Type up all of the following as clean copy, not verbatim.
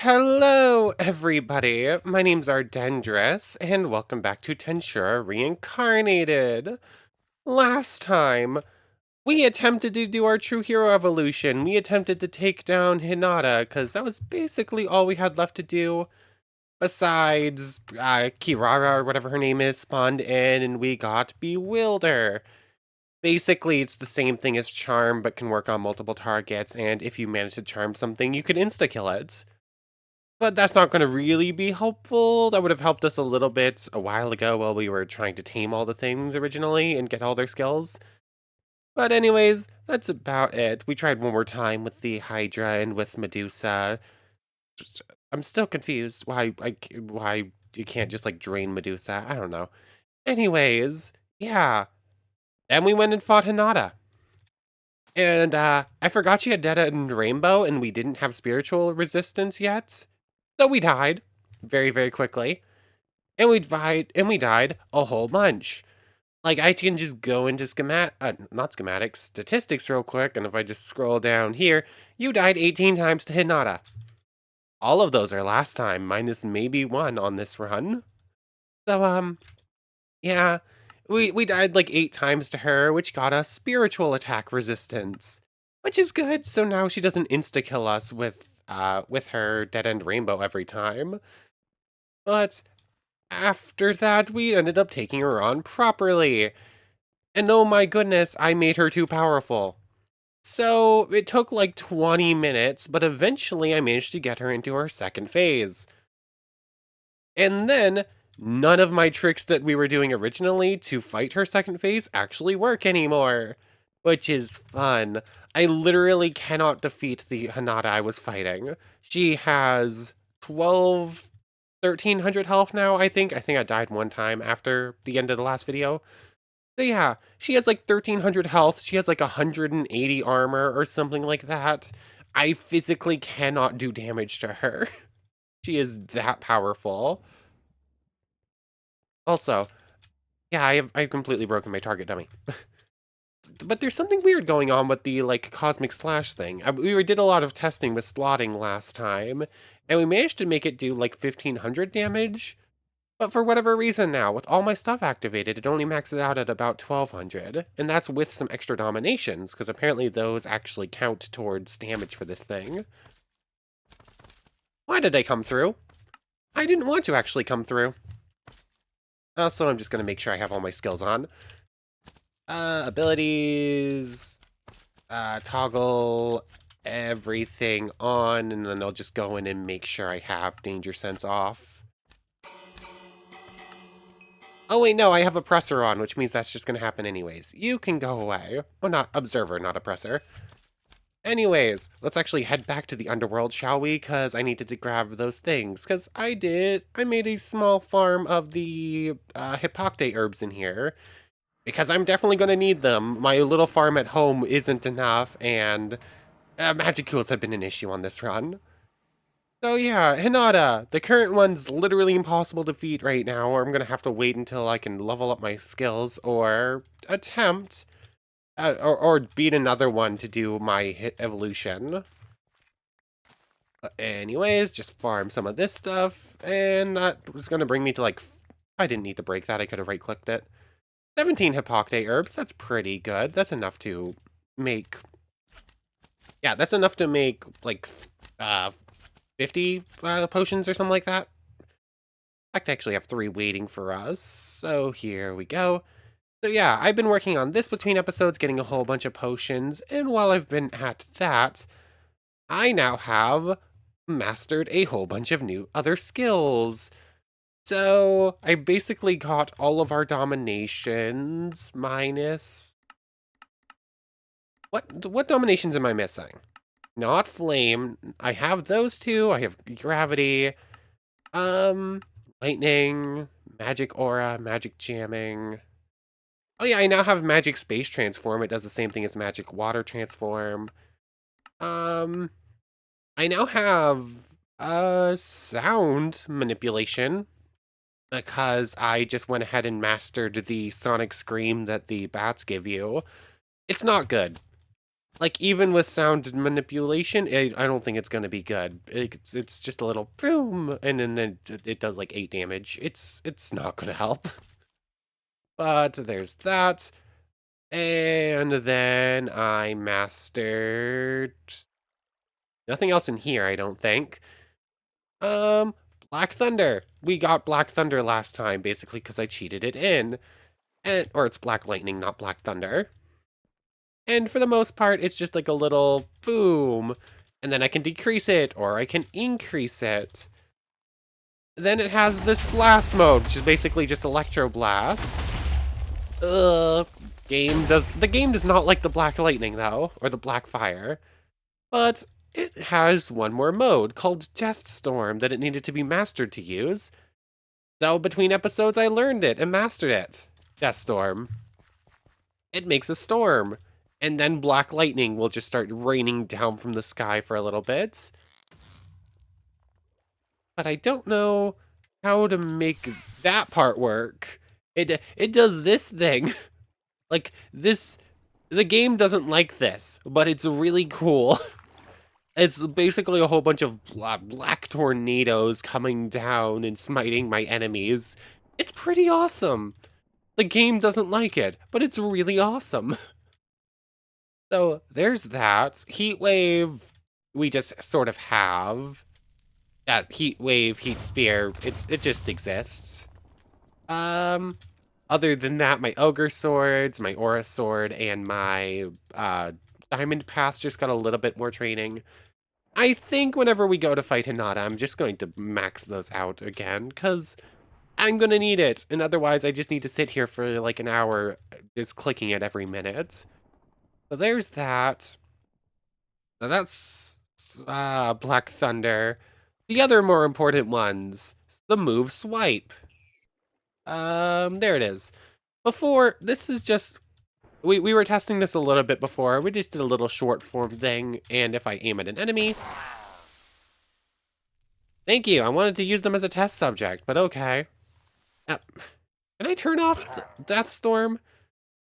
Hello, everybody. My name's Ardendris, and welcome back to Tensura Reincarnated. Last time, we attempted to do our true hero evolution. We attempted to take down Hinata, because that was basically all we had left to do. Besides, Kirara, or whatever her name is, spawned in, and we got Bewilder. Basically, it's the same thing as Charm, but can work on multiple targets, and if you manage to charm something, you can insta-kill it. But that's not gonna really be helpful. That would have helped us a little bit a while ago while we were trying to tame all the things originally and get all their skills. But anyways, that's about it. We tried one more time with the Hydra and with Medusa. I'm still confused why you can't just like drain Medusa. I don't know. Anyways, yeah. Then we went and fought Hinata. And I forgot she had Dead and Rainbow and we didn't have spiritual resistance yet. So we died very, very quickly. And we died a whole bunch. Like, I can just go into not schematics, statistics real quick, and if I just scroll down here, you died 18 times to Hinata. All of those are last time, minus maybe one on this run. So, yeah, we died like 8 times to her, which got us spiritual attack resistance, which is good, so now she doesn't insta-kill us with her Dead End Rainbow every time. But after that, we ended up taking her on properly. And oh my goodness, I made her too powerful. So it took like 20 minutes, but eventually I managed to get her into her second phase. And then none of my tricks that we were doing originally to fight her second phase actually work anymore, which is fun. I literally cannot defeat the Hinata I was fighting. She has 1,300 health now, I think. I think I died one time after the end of the last video. So yeah, she has like 1,300 health. She has like 180 armor or something like that. I physically cannot do damage to her. She is that powerful. Also, yeah, I've completely broken my target dummy. But there's something weird going on with the like cosmic slash thing. We did a lot of testing with slotting last time, and we managed to make it do like 1,500 damage. But for whatever reason now, with all my stuff activated, it only maxes out at about 1,200, and that's with some extra dominations, because apparently those actually count towards damage for this thing. Why did I come through? I didn't want to actually come through. Also, I'm just going to make sure I have all my skills on. Abilities, toggle everything on, and then I'll just go in and make sure I have danger sense off. Oh wait, no, I have oppressor on, which means that's just gonna happen anyways. You can go away. Well, not observer, not oppressor. Anyways, let's actually head back to the underworld, shall we? Because I needed to grab those things. Because I made a small farm of the Hippocte herbs in here. Because I'm definitely gonna need them. My little farm at home isn't enough, and magic tools have been an issue on this run. So yeah, Hinata. The current one's literally impossible to defeat right now, or I'm gonna have to wait until I can level up my skills, or attempt, or beat another one to do my hit evolution. Anyways, just farm some of this stuff, and that was gonna bring me to like, I didn't need to break that, I could have right-clicked it. 17 Hippocte herbs, that's pretty good. That's enough to make, yeah, that's enough to make like, 50 potions or something like that. I actually have 3 waiting for us, so here we go. So yeah, I've been working on this between episodes, getting a whole bunch of potions, and while I've been at that, I now have mastered a whole bunch of new other skills. So I basically got all of our dominations minus... What dominations am I missing? Not flame. I have those two. I have gravity. Lightning, magic aura, magic jamming. Oh yeah, I now have magic space transform. It does the same thing as magic water transform. Um, I now have sound manipulation because I just went ahead and mastered the sonic scream that the bats give you. It's not good. Like, even with sound manipulation, I don't think it's gonna be good. It's just a little boom, and then it does like 8 damage. It's not gonna help. But there's that. And then I mastered nothing else in here, I don't think. Um, Black Thunder. We got Black Thunder last time, basically, because I cheated it in. Or it's Black Lightning, not Black Thunder. And for the most part, it's just like a little boom. And then I can decrease it, or I can increase it. Then it has this blast mode, which is basically just Electro Blast. The game does not like the Black Lightning, though, or the Black Fire. But it has one more mode, called Death Storm, that it needed to be mastered to use. So between episodes, I learned it and mastered it. Death Storm. It makes a storm. And then Black Lightning will just start raining down from the sky for a little bit. But I don't know how to make that part work. It does this thing. Like, this... The game doesn't like this, but it's really cool. It's basically a whole bunch of black tornadoes coming down and smiting my enemies. It's pretty awesome. The game doesn't like it, but it's really awesome. So there's that. Heat Wave, we just sort of have. That Heat Wave, Heat Spear, it just exists. Other than that, my Ogre Swords, my Aura Sword, and my Diamond Path just got a little bit more training. I think whenever we go to fight Hinata, I'm just going to max those out again, because I'm going to need it. And otherwise, I just need to sit here for like an hour just clicking it every minute. So there's that. So that's Black Thunder. The other more important ones, the move Swipe. There it is. Before, this is just... We were testing this a little bit before. We just did a little short form thing, and if I aim at an enemy... Thank you, I wanted to use them as a test subject, but okay. Can I turn off Death Storm?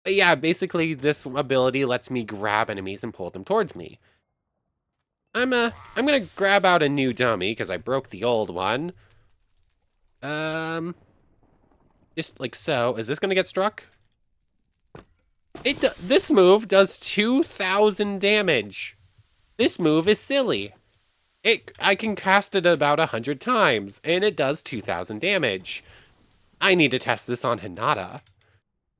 Yeah, basically this ability lets me grab enemies and pull them towards me. I'm gonna grab out a new dummy, because I broke the old one. Just like so. Is this gonna get struck? This move does 2,000 damage. This move is silly. I can cast it about 100 times, and it does 2,000 damage. I need to test this on Hinata.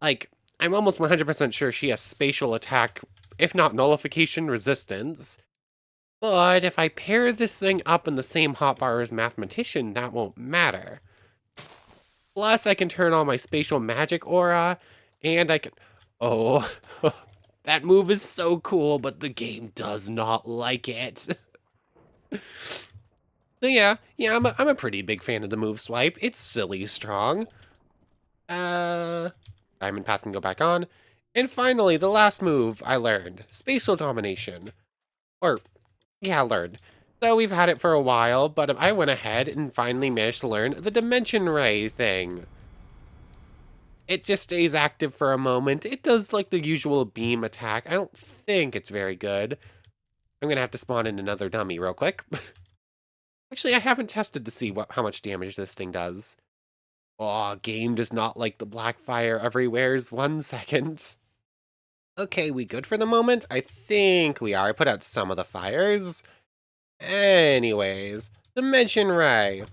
Like, I'm almost 100% sure she has spatial attack, if not nullification resistance. But if I pair this thing up in the same hotbar as Mathematician, that won't matter. Plus, I can turn on my spatial magic aura, and I can... Oh, that move is so cool, but the game does not like it. So yeah, I'm a pretty big fan of the move Swipe. It's silly strong. Diamond Path can go back on. And finally, the last move I learned, Spatial Domination. Or, yeah, learned. So we've had it for a while, but I went ahead and finally managed to learn the Dimension Ray thing. It just stays active for a moment. It does like the usual beam attack. I don't think it's very good. I'm gonna have to spawn in another dummy real quick. Actually, I haven't tested to see how much damage this thing does. Oh, game does not like the black fire everywhere's 1 second. Okay, we good for the moment? I think we are. I put out some of the fires. Anyways, Dimension Ray.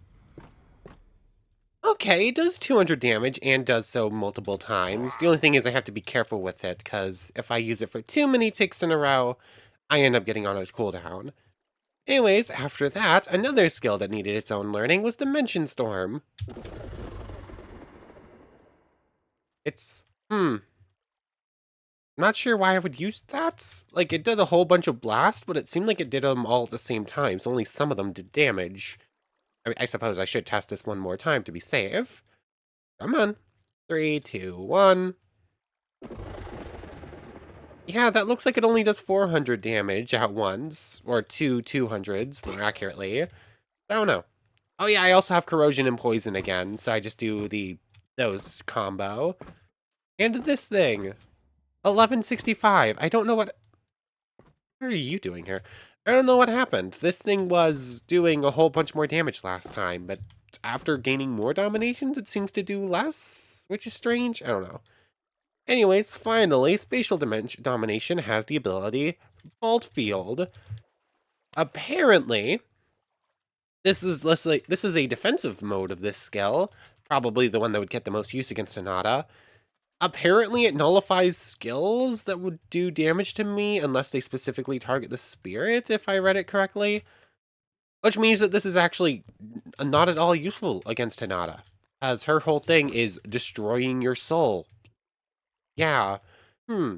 Okay, it does 200 damage and does so multiple times. The only thing is I have to be careful with it, because if I use it for too many ticks in a row, I end up getting on its cooldown. Anyways, after that, another skill that needed its own learning was Dimension Storm. It's... Not sure why I would use that. Like, it does a whole bunch of blast, but it seemed like it did them all at the same time, so only some of them did damage. I mean, I suppose I should test this one more time to be safe. Come on. 3, 2, 1. Yeah, that looks like it only does 400 damage at once, or 200s, more accurately. I don't know. Oh yeah, I also have Corrosion and Poison again, so I just do those combo. And this thing. 1165. I don't know what... are you doing here? I don't know what happened. This thing was doing a whole bunch more damage last time, but after gaining more dominations, it seems to do less, which is strange. I don't know. Anyways, finally, spatial domination has the ability Fault Field. Apparently, this is a defensive mode of this skill, probably the one that would get the most use against Hinata. Apparently, it nullifies skills that would do damage to me unless they specifically target the spirit, if I read it correctly. Which means that this is actually not at all useful against Hinata, as her whole thing is destroying your soul. Yeah. Hmm.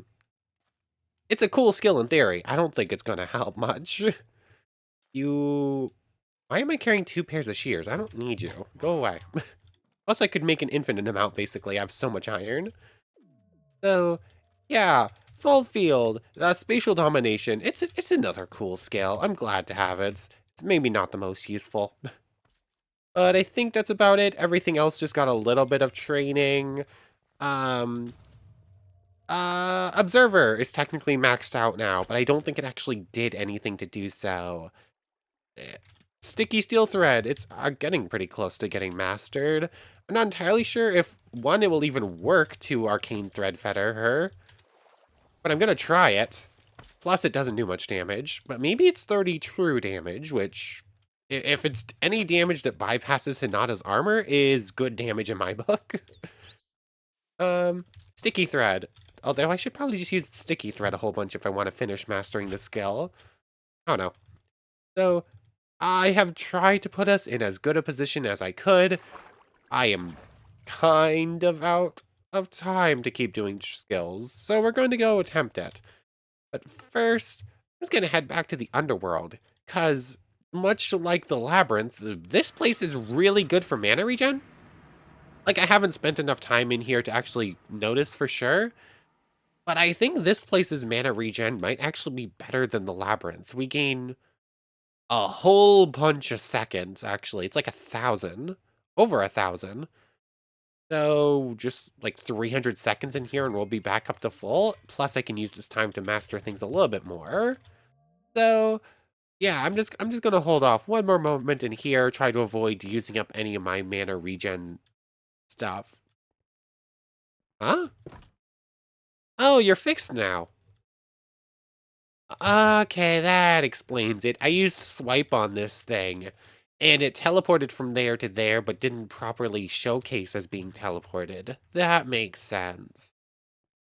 It's a cool skill in theory. I don't think it's gonna help much. You... Why am I carrying 2 pairs of shears? I don't need you. Go away. Plus, I could make an infinite amount, basically. I have so much iron. So, yeah. Full field. Spatial domination. It's another cool skill. I'm glad to have it. It's maybe not the most useful. But I think that's about it. Everything else just got a little bit of training. Um... Observer is technically maxed out now, but I don't think it actually did anything to do so. Sticky steel thread, it's getting pretty close to getting mastered. I'm not entirely sure if, one, it will even work to arcane thread fetter her, but I'm gonna try it. Plus, it doesn't do much damage, but maybe it's 30 true damage, which, if it's any damage that bypasses Hinata's armor, is good damage in my book. um, Sticky thread. Although I should probably just use sticky thread a whole bunch if I want to finish mastering the skill. I don't know. So, I have tried to put us in as good a position as I could. I am kind of out of time to keep doing skills, so we're going to go attempt it. But first, I'm just going to head back to the underworld, because much like the labyrinth, this place is really good for mana regen. Like, I haven't spent enough time in here to actually notice for sure, but I think this place's mana regen might actually be better than the labyrinth. We gain a whole bunch of seconds, actually. It's like 1,000. Over 1,000. So, just like 300 seconds in here and we'll be back up to full. Plus, I can use this time to master things a little bit more. So, yeah, I'm just gonna hold off one more moment in here, try to avoid using up any of my mana regen stuff. Huh? Oh, you're fixed now. Okay, that explains it. I used swipe on this thing, and it teleported from there to there, but didn't properly showcase as being teleported. That makes sense.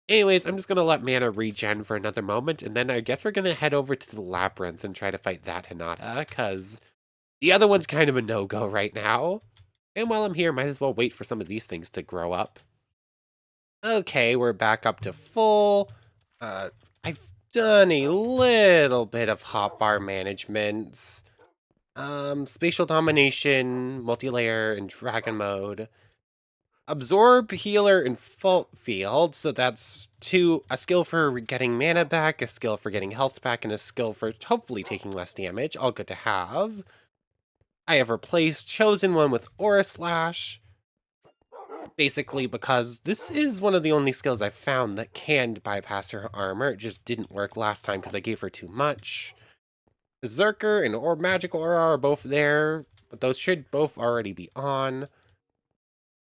Anyways, I'm just gonna let mana regen for another moment, and then I guess we're gonna head over to the labyrinth and try to fight that Hinata, because the other one's kind of a no-go right now. And while I'm here, might as well wait for some of these things to grow up. Okay, we're back up to full. I've done a little bit of hotbar management. Spatial domination, multi-layer, and dragon mode. Absorb, healer, and fault field. So that's a skill for getting mana back, a skill for getting health back, and a skill for hopefully taking less damage. All good to have. I have replaced Chosen One with Aura Slash. Basically because this is one of the only skills I've found that can bypass her armor. It just didn't work last time because I gave her too much. Berserker and Magic Aura are both there, but those should both already be on.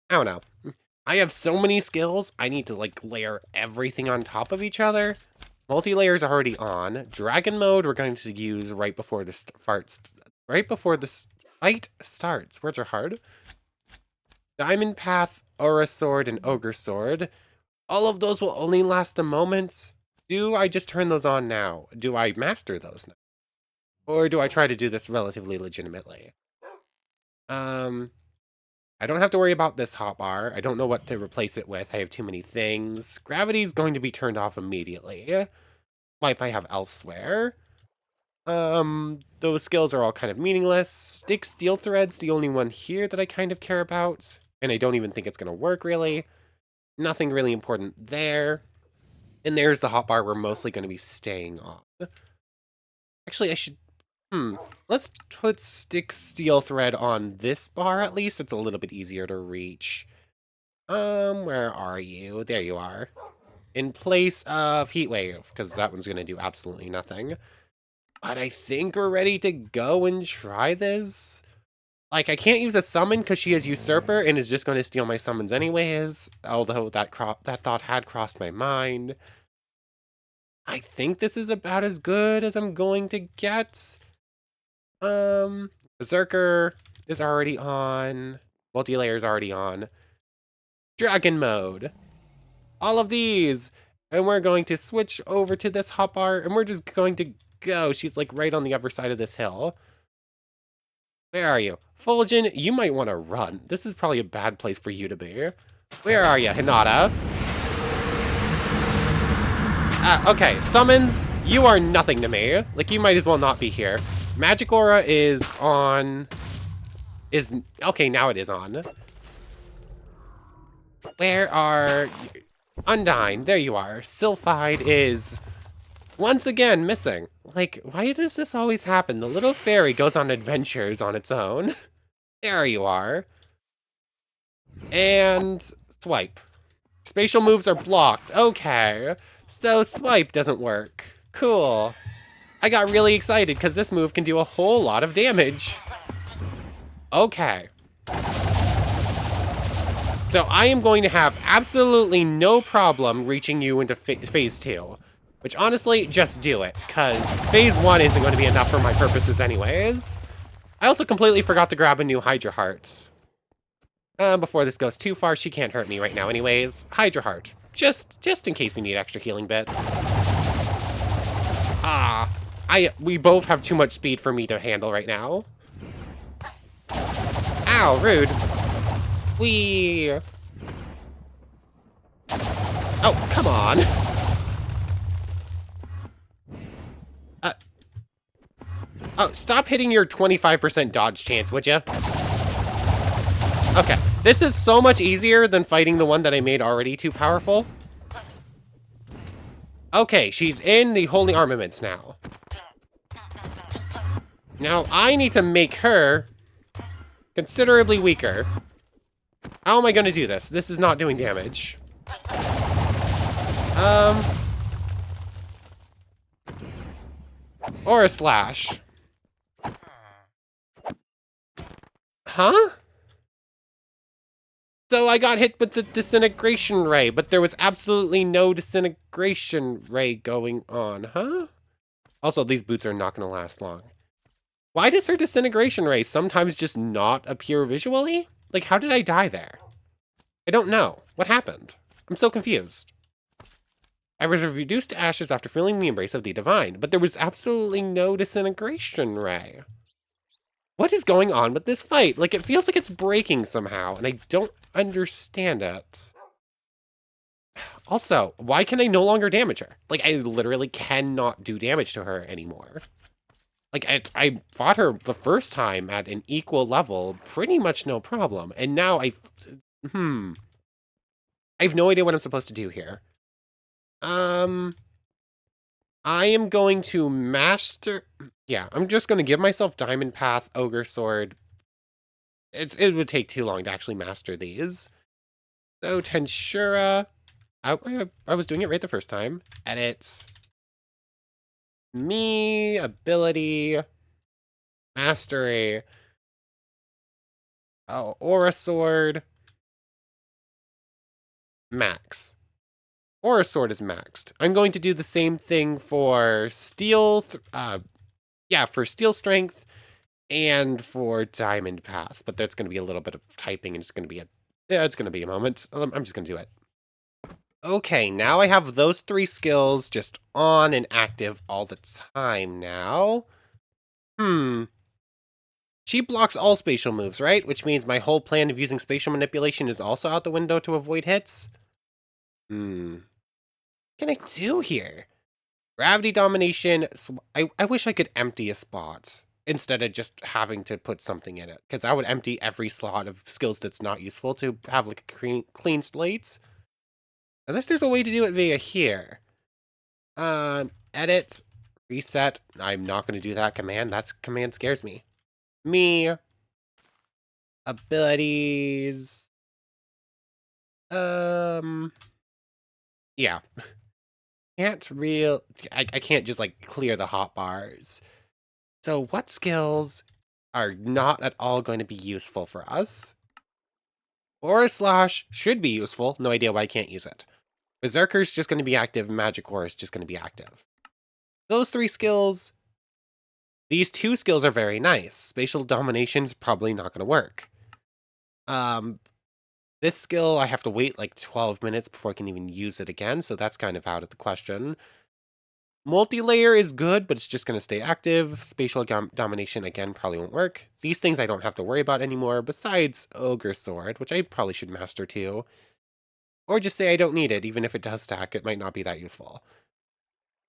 I don't know. I have so many skills, I need to like layer everything on top of each other. Multi-layer is already on. Dragon mode we're going to use right before this fight starts. Words are hard. Diamond Path, Aura Sword, and Ogre Sword. All of those will only last a moment. Do I just turn those on now? Do I master those now? Or do I try to do this relatively legitimately? I don't have to worry about this hotbar. I don't know what to replace it with. I have too many things. Gravity is going to be turned off immediately. Wipe I have elsewhere. Those skills are all kind of meaningless. Stick Steel Thread's the only one here that I kind of care about. And I don't even think it's going to work, really. Nothing really important there. And there's the hotbar we're mostly going to be staying on. Actually, I should... Let's put Stick Steel Thread on this bar, at least. It's a little bit easier to reach. Where are you? There you are. in place of Heat Wave, because that one's going to do absolutely nothing. But I think we're ready to go and try this. Like, I can't use a summon because she has Usurper and is just going to steal my summons anyways, although that thought had crossed my mind. I think this is about as good as I'm going to get. Berserker is already on. Multi-layer is already on. Dragon mode. All of these. And we're going to switch over to this hotbar, and we're just going to go. She's like right on the other side of this hill. Where are you? Fulgen, you might want to run. This is probably a bad place for you to be. Where are you, Hinata? Okay, summons, you are nothing to me. Like, you might as well not be here. Magic Aura is on... Okay, now it is on. Where are... Undyne, there you are. Sylphide is... once again missing. Like, why does this always happen? The little fairy goes on adventures on its own. There you are. And... swipe. Spatial moves are blocked. Okay. So swipe doesn't work. Cool. I got really excited because this move can do a whole lot of damage. Okay. So I am going to have absolutely no problem reaching you into phase 2. Which honestly, just do it, because phase 1 isn't going to be enough for my purposes anyways. I also completely forgot to grab a new Hydra Heart. Before this goes too far, she can't hurt me right now anyways. Hydra Heart. Just in case we need extra healing bits. We both have too much speed for me to handle right now. Ow, rude. Whee! Oh, come on. Oh, stop hitting your 25% dodge chance, would you? Okay, this is so much easier than fighting the one that I made already too powerful. Okay, she's in the Holy Armaments now. Now, I need to make her considerably weaker. How am I going to do this? This is not doing damage. Or a slash. Huh? So I got hit with the disintegration ray, but there was absolutely no disintegration ray going on, huh? Also, these boots are not going to last long. Why does her disintegration ray sometimes just not appear visually? Like, how did I die there? I don't know. What happened? I'm so confused. I was reduced to ashes after feeling the embrace of the divine, but there was absolutely no disintegration ray. What is going on with this fight? Like, it feels like it's breaking somehow, and I don't understand it. Also, why can I no longer damage her? Like, I literally cannot do damage to her anymore. Like, I fought her the first time at an equal level, pretty much no problem, and now I have no idea what I'm supposed to do here. I am going to master... Yeah, I'm just going to give myself Diamond Path, Ogre Sword. It would take too long to actually master these. So, Tensura... I was doing it right the first time. Edit. Me, ability, mastery. Oh, Aura Sword. Max. Aura Sword is maxed. I'm going to do the same thing for Steel... for Steel Strength and for Diamond Path. But there's going to be a little bit of typing and it's going to be it's going to be a moment. I'm just going to do it. Okay, now I have those 3 skills just on and active all the time now. She blocks all spatial moves, right? Which means my whole plan of using spatial manipulation is also out the window to avoid hits? What can I do here? Gravity domination. I wish I could empty a spot instead of just having to put something in it. Because I would empty every slot of skills that's not useful to have like a clean slate. Unless there's a way to do it via here. Edit, reset. I'm not going to do that command. That command scares me. Me. Abilities. Yeah. Can't real... I can't just, like, clear the hotbars. So what skills are not at all going to be useful for us? Aura Slash should be useful. No idea why I can't use it. Berserker's just going to be active. Magic Aura is just going to be active. Those three skills... These two skills are very nice. Spatial Domination's probably not going to work. This skill, I have to wait like 12 minutes before I can even use it again, so that's kind of out of the question. Multi-layer is good, but it's just going to stay active. Spatial domination, again, probably won't work. These things I don't have to worry about anymore, besides Ogre Sword, which I probably should master too. Or just say I don't need it, even if it does stack, it might not be that useful.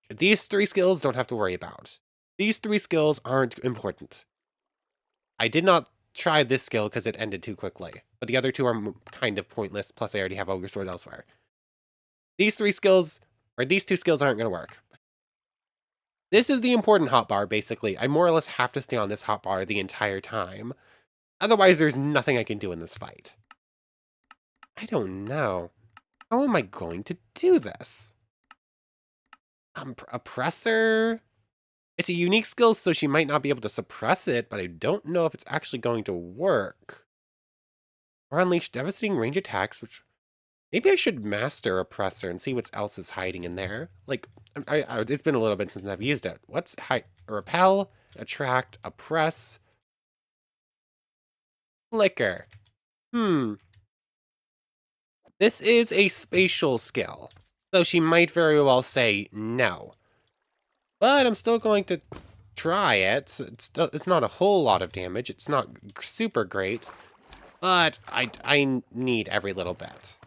These three skills don't have to worry about. These three skills aren't important. I did not try this skill because it ended too quickly, but the other two are kind of pointless, plus I already have Ogre Sword elsewhere. These three skills, or these two skills aren't going to work. This is the important hotbar, basically. I more or less have to stay on this hotbar the entire time. Otherwise, there's nothing I can do in this fight. I don't know. How am I going to do this? Oppressor? It's a unique skill, so she might not be able to suppress it, but I don't know if it's actually going to work. Or unleash devastating range attacks, which... Maybe I should master Oppressor and see what else is hiding in there. Like, it's been a little bit since I've used it. What's repel, attract, oppress, flicker. This is a spatial skill, so she might very well say no. But I'm still going to try it. It's not a whole lot of damage. It's not super great, but I need every little bit.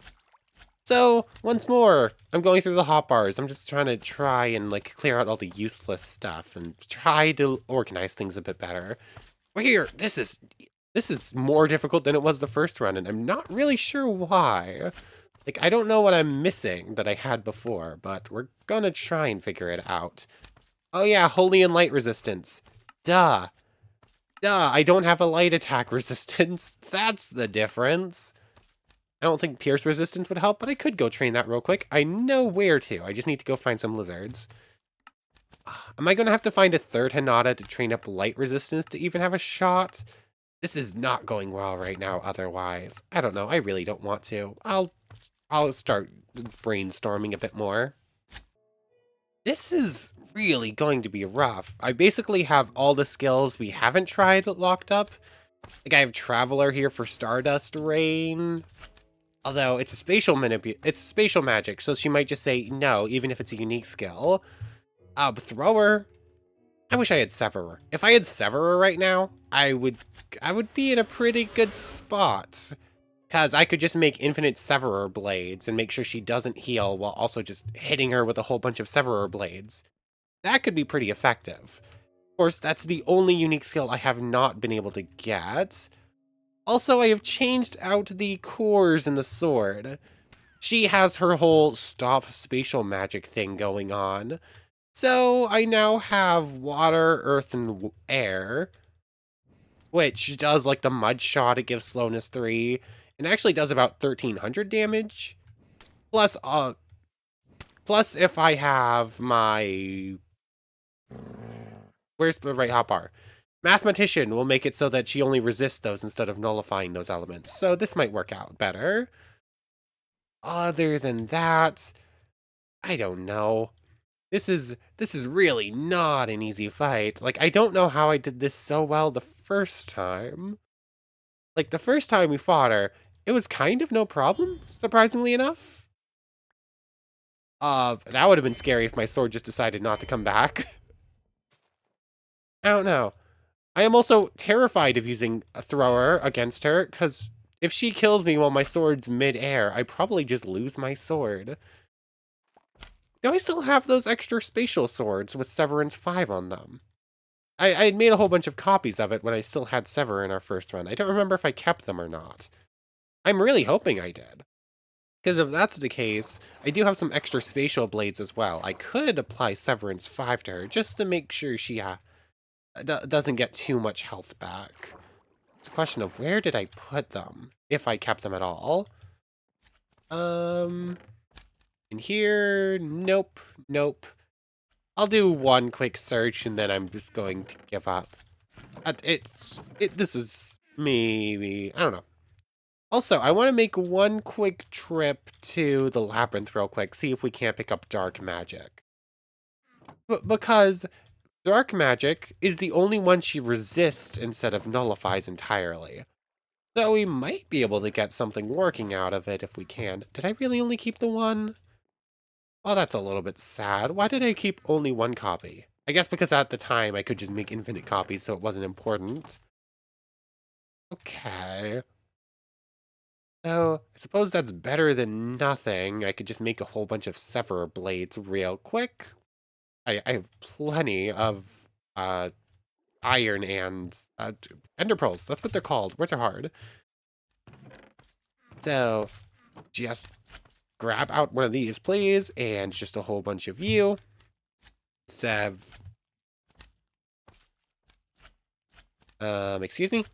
So, once more, I'm going through the hotbars. I'm just try and, like, clear out all the useless stuff and try to organize things a bit better. We're here. This is more difficult than it was the first run, and I'm not really sure why. Like, I don't know what I'm missing that I had before, but we're gonna try and figure it out. Oh yeah, Holy and Light Resistance. Duh. Duh, I don't have a light attack resistance. That's the difference. I don't think Pierce Resistance would help, but I could go train that real quick. I know where to. I just need to go find some lizards. Am I going to have to find a third Hinata to train up Light Resistance to even have a shot? This is not going well right now otherwise. I don't know. I really don't want to. I'll start brainstorming a bit more. This is really going to be rough. I basically have all the skills we haven't tried locked up. Like, I have Traveler here for Stardust Rain. Although it's a spatial magic, so she might just say no, even if it's a unique skill. Thrower. I wish I had Severer. If I had Severer right now, I would be in a pretty good spot. Because I could just make infinite Severer blades and make sure she doesn't heal while also just hitting her with a whole bunch of Severer blades. That could be pretty effective. Of course, that's the only unique skill I have not been able to get. Also, I have changed out the cores in the sword. She has her whole stop spatial magic thing going on. So I now have water, earth, and air, which does like the mud shot. It gives slowness 3. It actually does about 1300 damage. Plus, if I have my... Where's the right hotbar? Mathematician will make it so that she only resists those instead of nullifying those elements. So this might work out better. Other than that, I don't know. This is really not an easy fight. Like, I don't know how I did this so well the first time. Like, the first time we fought her, it was kind of no problem, surprisingly enough. That would have been scary if my sword just decided not to come back. I don't know. I am also terrified of using a thrower against her, because if she kills me while my sword's mid-air, I probably just lose my sword. Do I still have those extra spatial swords with Severance 5 on them? I had made a whole bunch of copies of it when I still had Sever in our first run. I don't remember if I kept them or not. I'm really hoping I did. Because if that's the case, I do have some extra spatial blades as well. I could apply Severance 5 to her just to make sure she doesn't get too much health back. It's a question of where did I put them, if I kept them at all. In here, nope, nope. I'll do one quick search and then I'm just going to give up. This was maybe, I don't know. Also, I want to make one quick trip to the labyrinth real quick, see if we can't pick up dark magic. Because dark magic is the only one she resists instead of nullifies entirely. So we might be able to get something working out of it if we can. Did I really only keep the one? Oh, that's a little bit sad. Why did I keep only one copy? I guess because at the time I could just make infinite copies, so it wasn't important. Okay. So, I suppose that's better than nothing. I could just make a whole bunch of severer blades real quick. I have plenty of uh, iron and ender pearls. That's what they're called. Words are hard. So, just grab out one of these, please, and just a whole bunch of you. Sev. Excuse me?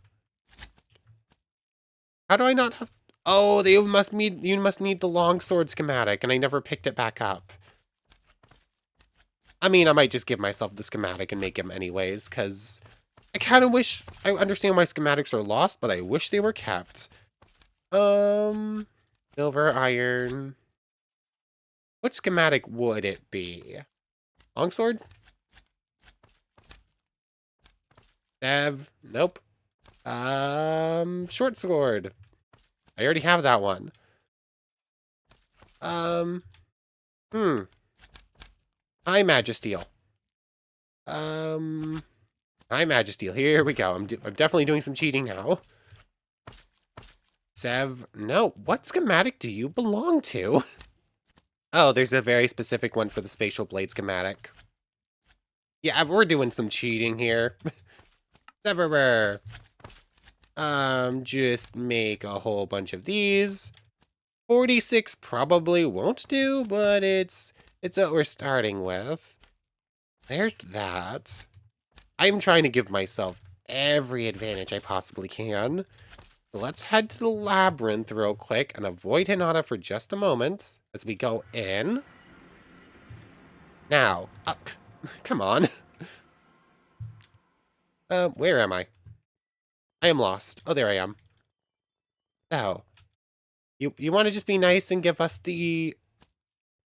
How do I not have... Oh, you must need the longsword schematic, and I never picked it back up. I mean, I might just give myself the schematic and make him anyways, because I kind of wish... I understand why schematics are lost, but I wish they were kept. Silver, iron... What schematic would it be? Longsword? Dev? Nope. Short sword. I already have that one. High Magisteel. High Magisteel. Here we go. I'm definitely doing some cheating now. Sev. No. What schematic do you belong to? Oh, there's a very specific one for the spatial blade schematic. Yeah, we're doing some cheating here. Severer. Just make a whole bunch of these. 46 probably won't do, but it's what we're starting with. There's that. I'm trying to give myself every advantage I possibly can. So let's head to the labyrinth real quick and avoid Hinata for just a moment as we go in. Now, come on. Where am I? I am lost. Oh, there I am. Oh. You want to just be nice and give us the...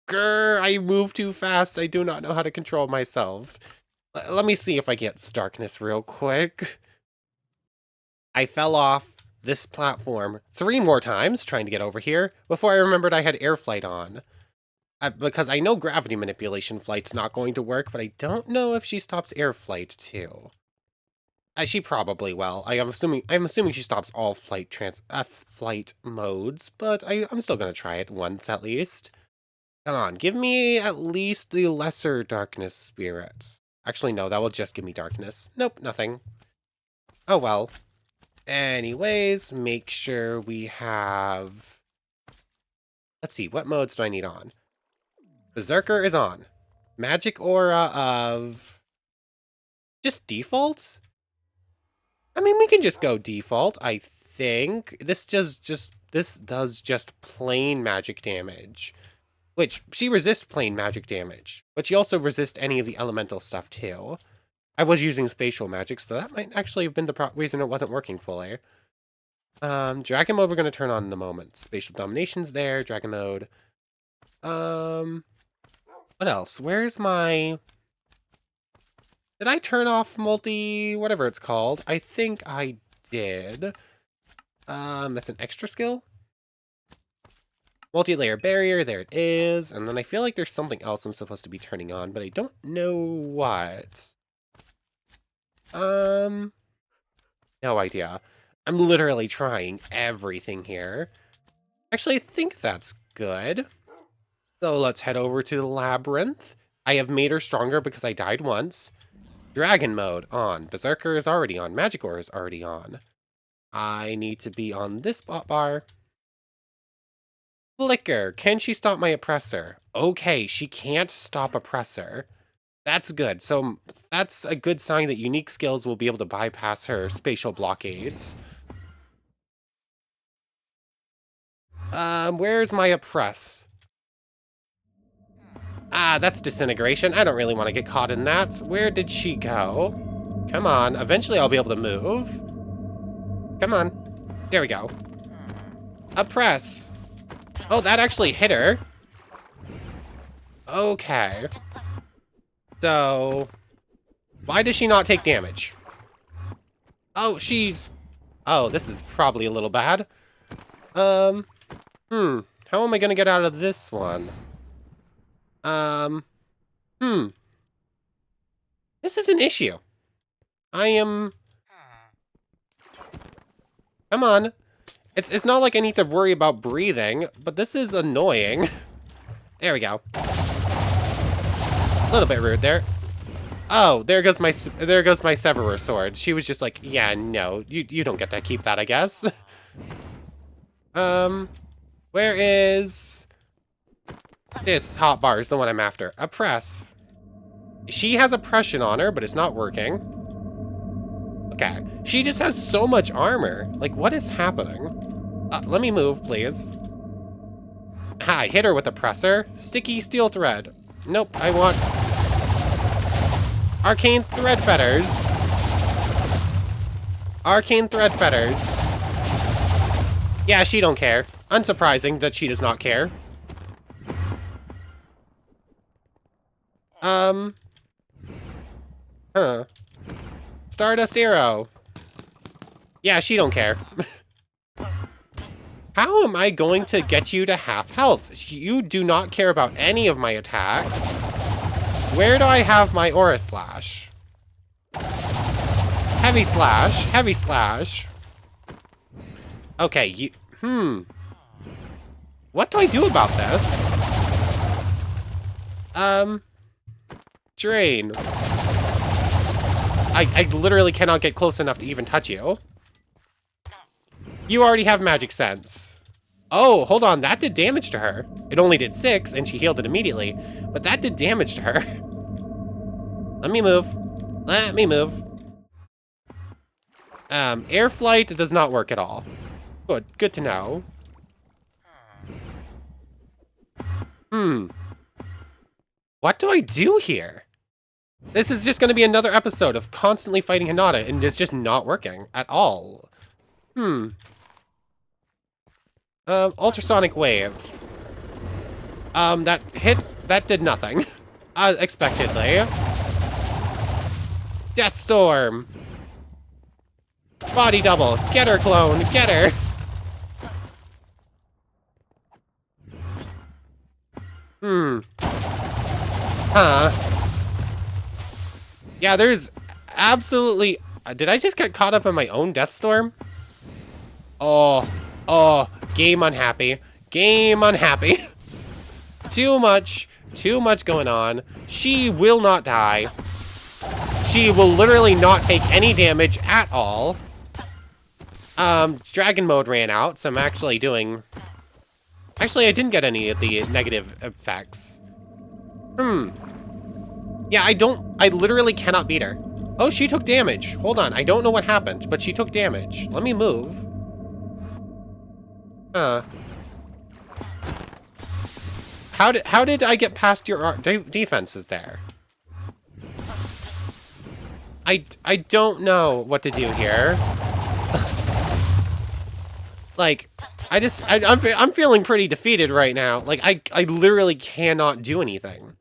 Grr, I move too fast. I do not know how to control myself. Let me see if I get darkness real quick. I fell off this platform 3 more times trying to get over here before I remembered I had air flight on. Because I know gravity manipulation flight's not going to work, but I don't know if she stops air flight too. She probably will. I'm assuming she stops all flight modes, but I'm still gonna try it once at least. Come on, give me at least the lesser darkness spirit. Actually, no, that will just give me darkness. Nope, nothing. Oh well. Anyways, make sure we have... Let's see, what modes do I need on? Berserker is on. Magic aura of... Just default? I mean, we can just go default, I think. This does just plain magic damage. Which, she resists plain magic damage. But she also resists any of the elemental stuff, too. I was using spatial magic, so that might actually have been the reason it wasn't working fully. Dragon mode we're going to turn on in a moment. Spatial domination's there, dragon mode. What else? Where's my... Did I turn off whatever it's called? I think I did. That's an extra skill? Multi-layer barrier, there it is. And then I feel like there's something else I'm supposed to be turning on, but I don't know what. No idea. I'm literally trying everything here. Actually, I think that's good. So let's head over to the labyrinth. I have made her stronger because I died once. Dragon mode on. Berserker is already on. Magic Aura is already on. I need to be on this spot bar. Flicker. Can she stop my oppressor? Okay, she can't stop oppressor. That's good. So that's a good sign that unique skills will be able to bypass her spatial blockades. Where's my oppress? Ah, that's disintegration. I don't really want to get caught in that. Where did she go? Come on. Eventually I'll be able to move. Come on. There we go. A press. Oh, that actually hit her. Okay. So, why does she not take damage? Oh, oh, this is probably a little bad. How am I gonna get out of this one? Hmm. This is an issue. Come on. It's not like I need to worry about breathing, but this is annoying. There we go. A little bit rude there. Oh, there goes my Severer sword. She was just like, yeah, no, you don't get to keep that, I guess. Where is this hotbar is the one I'm after. A press. She has oppression on her, but it's not working. Okay. She just has so much armor. Like, what is happening? Let me move, please. I hit her with a presser. Sticky steel thread. Nope, I want arcane thread fetters. Arcane thread fetters. Yeah, she don't care. Unsurprising that she does not care. Huh. Stardust arrow. Yeah, she don't care. How am I going to get you to half health? You do not care about any of my attacks. Where do I have my Aura Slash? Heavy Slash. Heavy Slash. Okay, what do I do about this? Drain. I literally cannot get close enough to even touch you. You already have magic sense. Oh, hold on, that did damage to her. It only did 6, and she healed it immediately, but that did damage to her. Let me move. Let me move. Air flight does not work at all. Good to know. What do I do here? This is just going to be another episode of constantly fighting Hinata, and it's just not working at all. Ultrasonic wave. That did nothing. Expectedly. Death storm. Body double. Get her, clone. Get her. Huh. Yeah, there's absolutely... did I just get caught up in my own death storm? Oh, game unhappy. Game unhappy. Too much going on. She will not die. She will literally not take any damage at all. Dragon mode ran out, so I'm actually doing... Actually, I didn't get any of the negative effects. Yeah, I literally cannot beat her. Oh, she took damage. Hold on, I don't know what happened, but she took damage. Let me move. How did I get past your defenses there? I don't know what to do here. Like, I'm feeling pretty defeated right now. Like, I literally cannot do anything.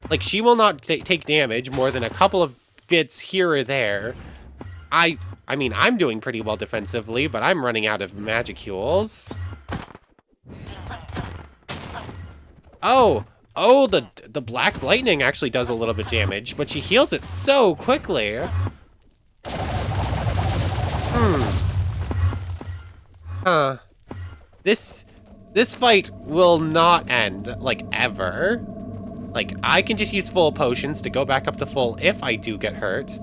Like, she will not take damage more than a couple of bits here or there. I mean, I'm doing pretty well defensively, but I'm running out of magicules. Oh, the black lightning actually does a little bit of damage, but she heals it so quickly. Huh. This fight will not end, like, ever. Like, I can just use full potions to go back up to full if I do get hurt.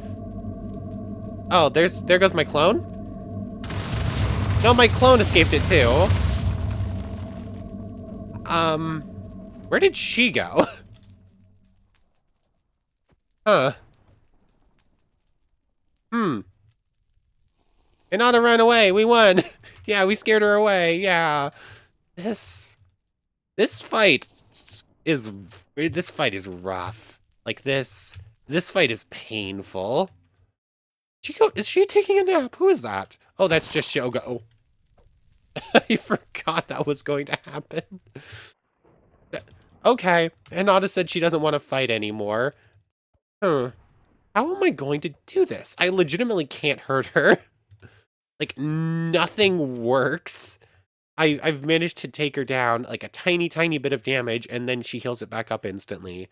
Oh, there goes my clone? No, my clone escaped it too. Where did she go? Huh. Hinata ran away. We won. Yeah, we scared her away. Yeah. This fight is This fight is rough. Like, this fight is painful. Is she taking a nap? Who is that? Oh, that's just Shogo. I forgot that was going to happen. Okay, Hinata said she doesn't want to fight anymore. Huh. How am I going to do this? I legitimately can't hurt her. Like, nothing works. I've managed to take her down, like, a tiny, tiny bit of damage, and then she heals it back up instantly.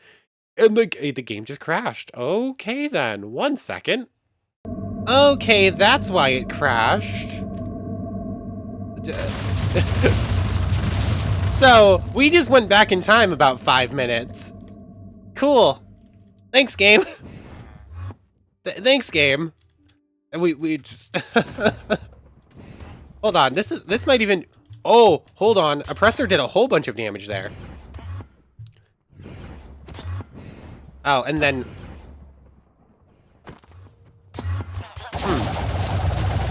And the game just crashed. Okay, then. 1 second. Okay, that's why it crashed. So, we just went back in time about 5 minutes. Cool. Thanks, game. Thanks, game. We just... Hold on, this might even... Oh, hold on. Oppressor did a whole bunch of damage there. Oh, and then...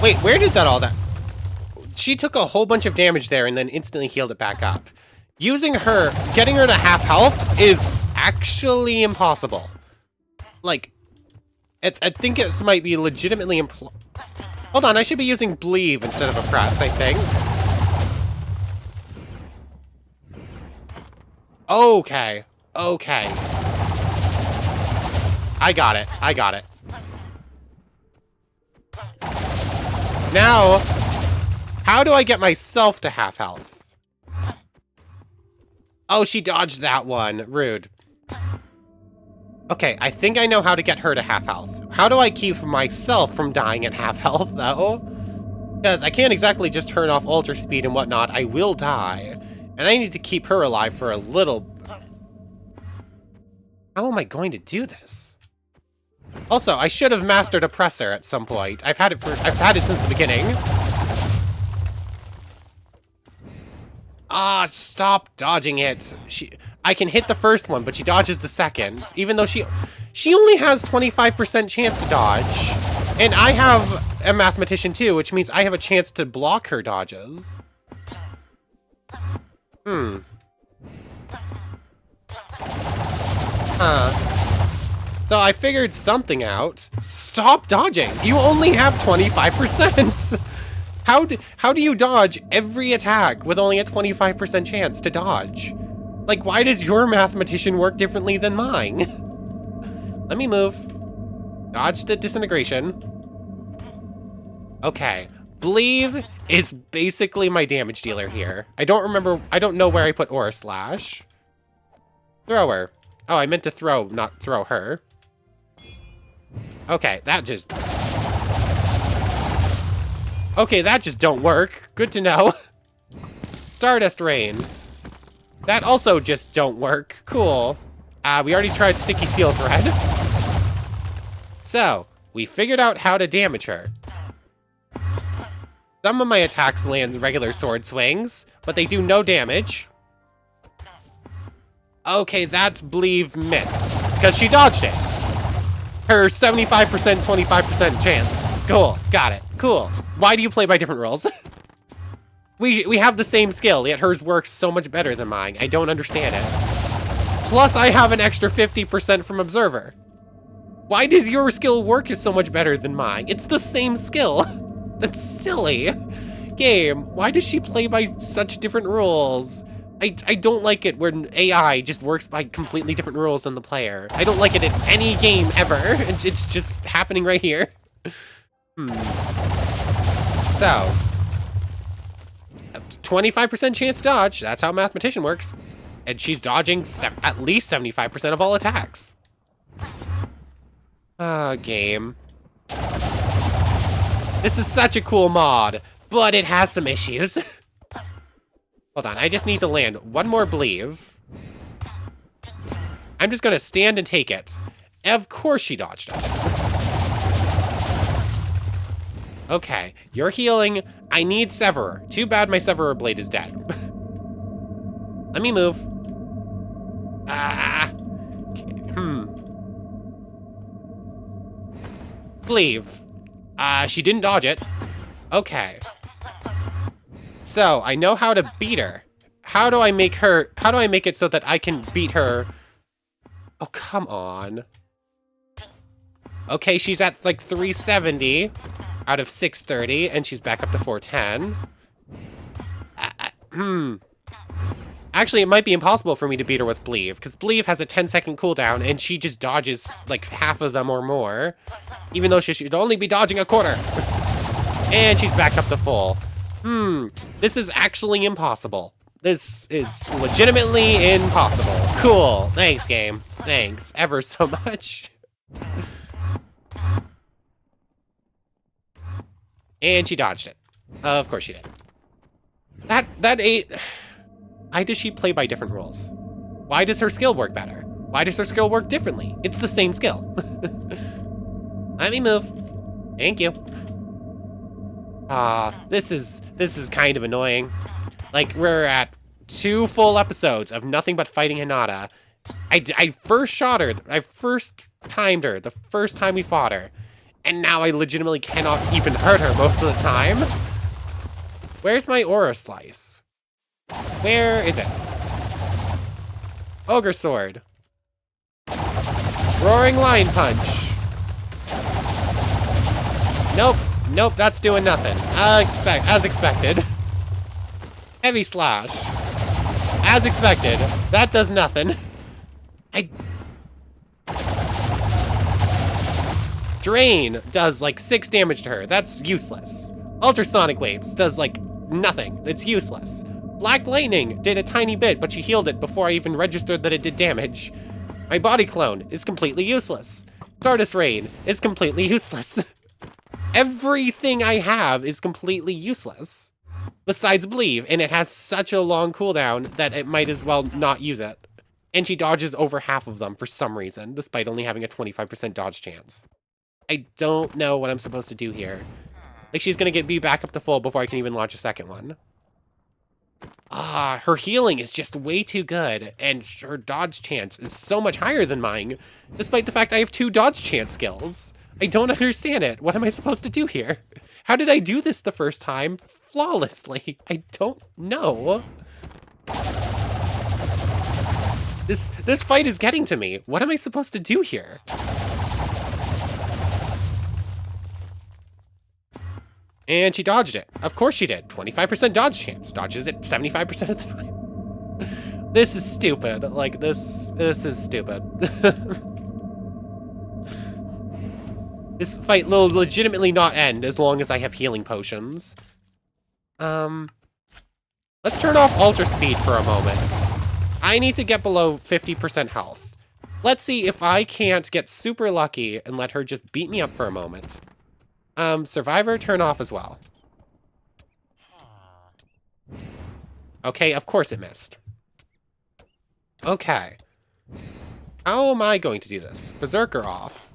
Wait, where did that all that... She took a whole bunch of damage there and then instantly healed it back up. Using her, getting her to half health is actually impossible. Like, I think it might be legitimately Hold on, I should be using Believe instead of Oppress, I think. Okay. Okay. I got it. I got it. Now, how do I get myself to half health? Oh, she dodged that one. Rude. Okay, I think I know how to get her to half health. How do I keep myself from dying at half health, though? Because I can't exactly just turn off ultra speed and whatnot. I will die. And I need to keep her alive for a little... How am I going to do this? Also, I should have mastered Oppressor at some point. I've had it since the beginning. Ah, stop dodging it. I can hit the first one, but she dodges the second. Even though she only has 25% chance to dodge. And I have a mathematician too, which means I have a chance to block her dodges. So I figured something out. Stop dodging. You only have 25%. How do you dodge every attack with only a 25% chance to dodge? Like, why does your mathematician work differently than mine? Let me move. Dodge the disintegration. Okay. Believe is basically my damage dealer here. I don't know where I put Aura Slash. Throw her. Oh, I meant to throw, not throw her. Okay, that just don't work. Good to know. Stardust Rain. That also just don't work. Cool. We already tried Sticky Steel Thread. So, we figured out how to damage her. Some of my attacks land regular sword swings, but they do no damage. Okay, that's Believe miss, because she dodged it. Her 75%, 25% chance. Cool, got it. Cool. Why do you play by different rules? We have the same skill, yet hers works so much better than mine. I don't understand it. Plus, I have an extra 50% from Observer. Why does your skill work so much better than mine? It's the same skill. That's silly. Game, why does she play by such different rules? I don't like it when AI just works by completely different rules than the player. I don't like it in any game ever. It's just happening right here. So, 25% chance dodge. That's how Mathematician works. And she's dodging at least 75% of all attacks. Game. This is such a cool mod, but it has some issues. Hold on, I just need to land one more Believe. I'm just gonna stand and take it. Of course she dodged it. Okay, you're healing. I need Severer. Too bad my Severer blade is dead. Let me move. Believe. She didn't dodge it. Okay. So, I know how to beat her. How do I make it so that I can beat her Oh, come on. Okay, she's at like 370 out of 630, and she's back up to 410. Actually, it might be impossible for me to beat her with Believe, because Believe has a 10-second cooldown, and she just dodges like half of them or more, even though she should only be dodging a quarter. And she's back up to full. This is actually impossible. This is legitimately impossible. Cool. Thanks, game. Thanks ever so much. And she dodged it. Of course she did. That ate... Why does she play by different rules? Why does her skill work better? Why does her skill work differently? It's the same skill. Let me move. Thank you. This is kind of annoying. Like, we're at 2 full episodes of nothing but fighting Hinata. I first shot her. I first timed her the first time we fought her. And now I legitimately cannot even hurt her most of the time. Where's my aura slice? Where is it? Ogre sword. Roaring lion punch. Nope. Nope, that's doing nothing. As expected. Heavy slash. As expected. That does nothing. Drain does like 6 damage to her. That's useless. Ultrasonic waves does like nothing. It's useless. Black lightning did a tiny bit, but she healed it before I even registered that it did damage. My body clone is completely useless. Stardust rain is completely useless. Everything I have is completely useless. Besides Believe, and it has such a long cooldown that it might as well not use it. And she dodges over half of them for some reason, despite only having a 25% dodge chance. I don't know what I'm supposed to do here. Like, she's gonna get me back up to full before I can even launch a second one. Her healing is just way too good, and her dodge chance is so much higher than mine, despite the fact I have 2 dodge chance skills. I don't understand it. What am I supposed to do here? How did I do this the first time flawlessly? I don't know. This fight is getting to me. What am I supposed to do here? And she dodged it. Of course she did. 25% dodge chance. Dodges it 75% of the time. This is stupid. Like, this is stupid. This fight will legitimately not end as long as I have healing potions. Let's turn off Ultra Speed for a moment. I need to get below 50% health. Let's see if I can't get super lucky and let her just beat me up for a moment. Survivor, turn off as well. Okay, of course it missed. Okay. How am I going to do this? Berserker off.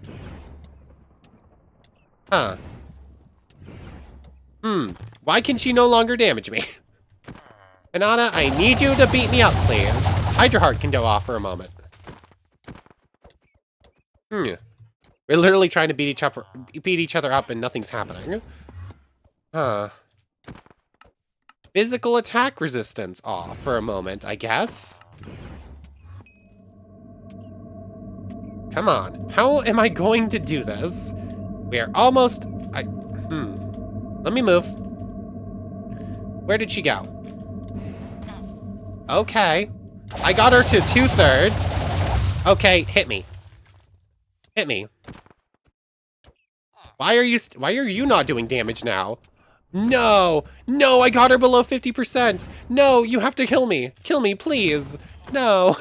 Huh. Why can she no longer damage me? Hinata, I need you to beat me up, please. Hydra Heart can go off for a moment. We're literally trying to beat each other up and nothing's happening. Huh. Physical attack resistance off for a moment, I guess. Come on. How am I going to do this? We're almost... Let me move. Where did she go? Okay. I got her to 2/3. Okay, hit me. Hit me. Why are you not doing damage now? No! No, I got her below 50%! No, you have to kill me! Kill me, please! No!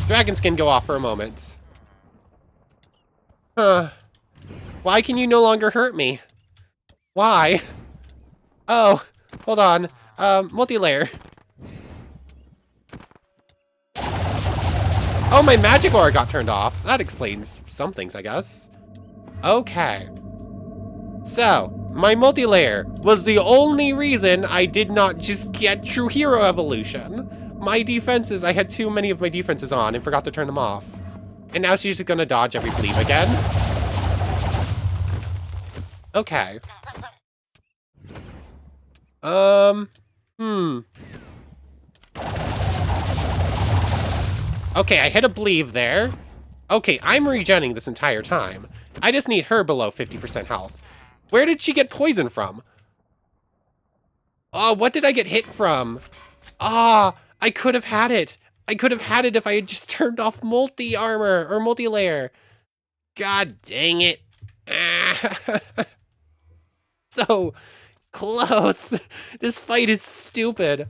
Dragons can go off for a moment. Why can you no longer hurt me? Why? Oh, hold on. Multi-layer. Oh, my magic aura got turned off. That explains some things, I guess. Okay. So, my multi-layer was the only reason I did not just get true hero evolution. My defenses, I had too many of my defenses on and forgot to turn them off. And now she's just gonna dodge every Believe again. Okay. Hmm. Okay, I hit a bleave there. Okay, I'm regenning this entire time. I just need her below 50% health. Where did she get poison from? Oh, what did I get hit from? Ah, I could have had it. I could have had it if I had just turned off multi-armor or multi-layer. God dang it. Ah, so close. This fight is stupid.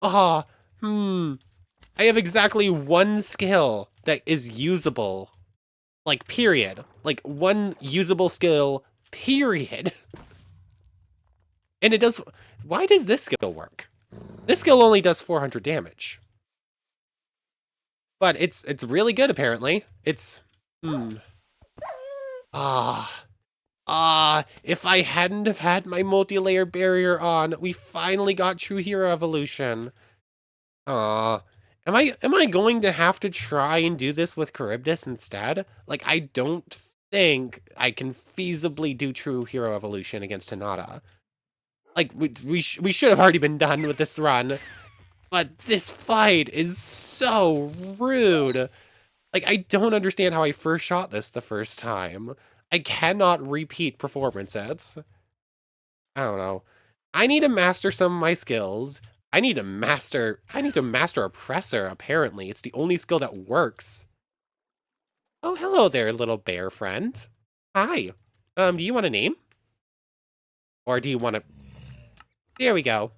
Ah, I have exactly one skill that is usable. Like, period. Like, one usable skill, period. And it does... Why does this skill work? This skill only does 400 damage. But it's really good, apparently. It's... Ah... if I hadn't have had my multi-layer barrier on, we finally got True Hero Evolution. Ah... Am I going to have to try and do this with Charybdis instead? Like, I don't think I can feasibly do True Hero Evolution against Hinata. Like, we should have already been done with this run. But this fight is so rude. Like, I don't understand how I first shot this the first time. I cannot repeat performances. I don't know. I need to master some of my skills. I need to master Oppressor, apparently. It's the only skill that works. Oh, hello there, little bear friend. Hi. Do you want a name? Or do you want to... There we go.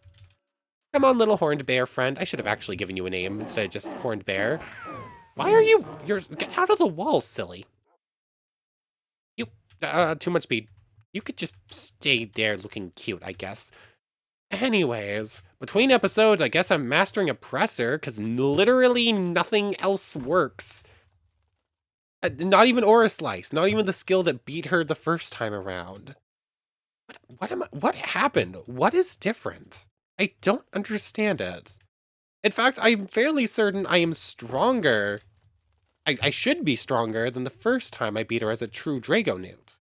Come on, little horned bear friend. I should have actually given you a name instead of just horned bear. Why are you... Get out of the wall, silly. You... too much speed. You could just stay there looking cute, I guess. Anyways, between episodes, I guess I'm mastering Oppressor, because literally nothing else works. Not even Aura Slice, not even the skill that beat her the first time around. What happened? What is different? I don't understand it. In fact, I'm fairly certain I am stronger. I should be stronger than the first time I beat her as a true Dragonewt.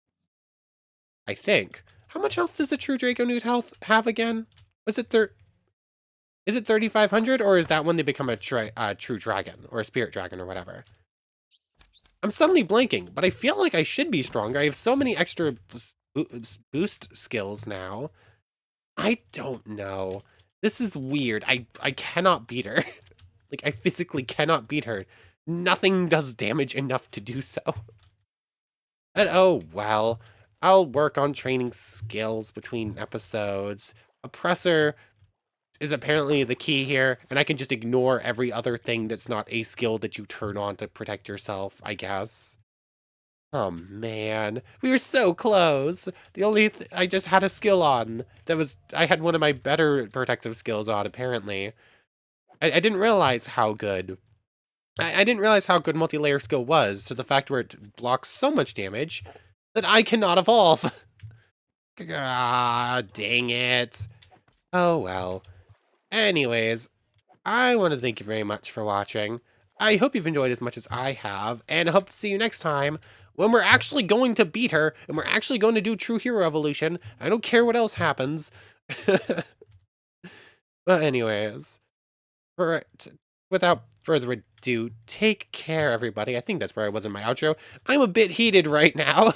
I think. How much health does a true Dragonewt have again? Is it 3,500, or is that when they become a true dragon or a spirit dragon or whatever? I'm suddenly blanking, but I feel like I should be stronger. I have so many extra boost skills now. I don't know. This is weird. I cannot beat her. Like, I physically cannot beat her. Nothing does damage enough to do so. And oh, well. I'll work on training skills between episodes. Oppressor is apparently the key here, and I can just ignore every other thing that's not a skill that you turn on to protect yourself, I guess. Oh, man. We were so close. The only I just had a skill on. I had one of my better protective skills on, apparently. I didn't realize how good... I didn't realize how good multi-layer skill was, to the fact where it blocks so much damage that I cannot evolve. Ah, dang it. Oh, well. Anyways, I want to thank you very much for watching. I hope you've enjoyed as much as I have, and I hope to see you next time when we're actually going to beat her, and we're actually going to do True Hero Evolution. I don't care what else happens. But anyways, without further ado, take care, everybody. I think that's where I was in my outro. I'm a bit heated right now.